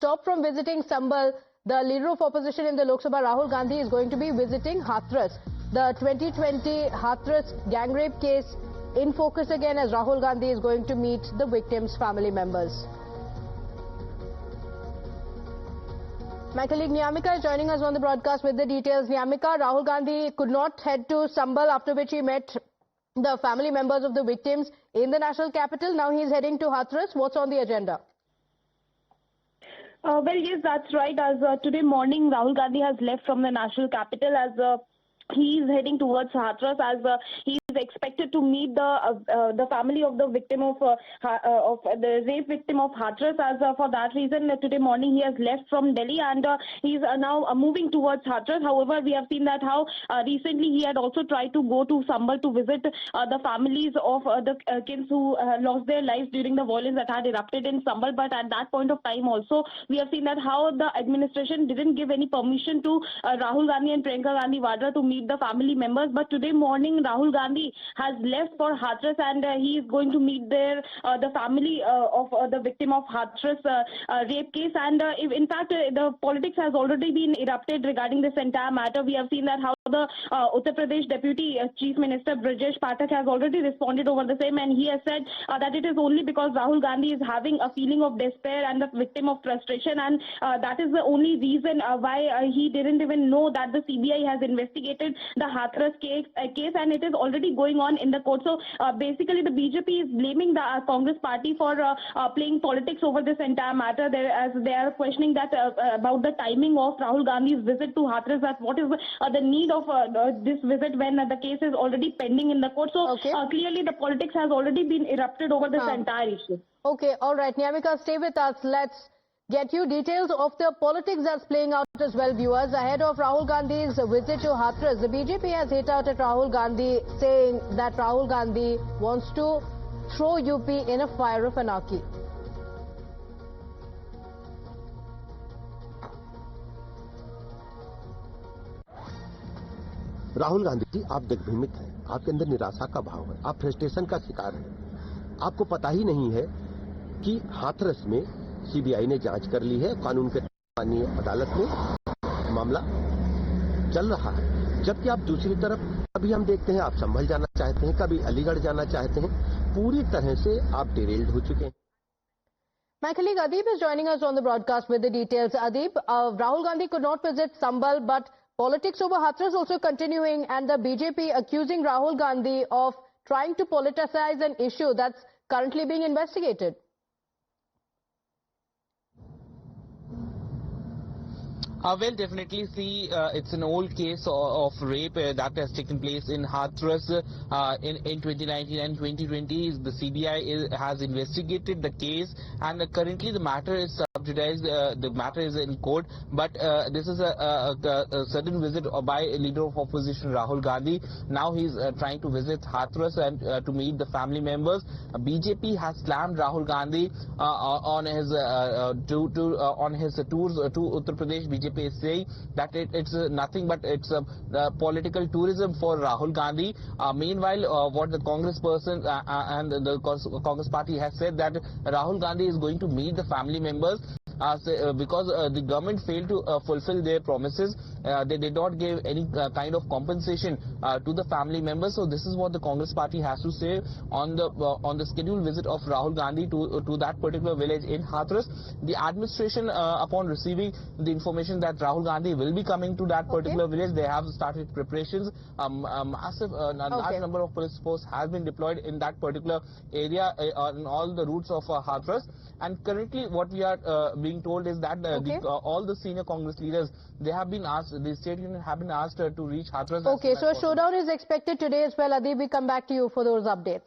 stop from visiting Sambal. The leader of opposition in the Lok Sabha, Rahul Gandhi, is going to be visiting Hathras. The 2020 Hathras gang rape case in focus again as Rahul Gandhi is going to meet the victims' family members. My colleague Niyamika is joining us on the broadcast with the details. Niyamika, Rahul Gandhi could not head to Sambal, after which he met the family members of the victims in the national capital. Now he is heading to Hathras. What's on the agenda? Well, yes, that's right. As today morning, Rahul Gandhi has left from the national capital as he is heading towards Hathras, as he is expected to meet the family of the victim of the rape victim of Hathras. As for that reason, today morning he has left from Delhi and he is now moving towards Hathras. However, we have seen that how recently he had also tried to go to Sambal to visit the families of the kids who lost their lives during the violence that had erupted in Sambal. But at that point of time also, we have seen that how the administration didn't give any permission to Rahul Gandhi and Priyanka Gandhi Vadra to meet the family members. But today morning, Rahul Gandhi has left for Hathras and he is going to meet there the family of the victim of Hathras rape case. And in fact, the politics has already been erupted regarding this entire matter. We have seen that how the Uttar Pradesh Deputy Chief Minister Brijesh Pathak has already responded over the same, and he has said that it is only because Rahul Gandhi is having a feeling of despair and the victim of frustration, and that is the only reason why he didn't even know that the CBI has investigated the Hathras case, and it is already going on in the court. So basically the BJP is blaming the Congress party for playing politics over this entire matter, as they are questioning that about the timing of Rahul Gandhi's visit to Hathras, that what is the need of this visit when the case is already pending in the court. So clearly the politics has already been erupted over this entire issue. Okay, all right, Niyamika, stay with us. Let's get you details of the politics that's playing out as well, viewers. Ahead of Rahul Gandhi's visit to Hathras, the BJP has hit out at Rahul Gandhi, saying that Rahul Gandhi wants to throw UP in a fire of anarchy. Rahul Gandhi ji, आप दिग्भ्रमित हैं, आपके अंदर निराशा का भाव है, आप frustration का शिकार हैं। आपको पता ही नहीं है कि हाथरस में सीबीआई ने जांच कर ली है, कानून के माननीय अदालत में मामला चल रहा है, जबकि आप दूसरी तरफ अभी हम देखते हैं आप संभल जाना चाहते हैं, कभी अलीगढ़ जाना चाहते हैं, पूरी तरह से आप डिरेल्ड हो चुके हैं। My colleague Adib is joining us on the broadcast with the details. Adib, Rahul Gandhi could not visit Sambal, but politics over Hathras also continuing, and the BJP accusing Rahul Gandhi of trying to politicize an issue that's currently being investigated. Well, definitely see, it's an old case of rape that has taken place in Hathras in 2019 and 2020. The CBI has investigated the case, and currently the matter is sub judice. The matter is in court, but this is a sudden visit by a leader of opposition, Rahul Gandhi. Now he's trying to visit Hathras and to meet the family members. BJP has slammed Rahul Gandhi on his tours to Uttar Pradesh. BJP is saying that it's nothing but it's political tourism for Rahul Gandhi. Meanwhile, what the Congress person and the Congress party has said that Rahul Gandhi is going to meet the family members because the government failed to fulfill their promises. They did not give any kind of compensation to the family members. So this is what the Congress party has to say on the scheduled visit of Rahul Gandhi to that particular village in Hathras. The administration, upon receiving the information that Rahul Gandhi will be coming to that particular village, they have started preparations. Massive large number of police force has been deployed in that particular area on all the routes of Hathras. And currently what we are being told is that all the senior Congress leaders, they have been asked, the state union have been asked to reach Hathras. Okay, so a showdown is expected today as well. Adib, we come back to you for those updates.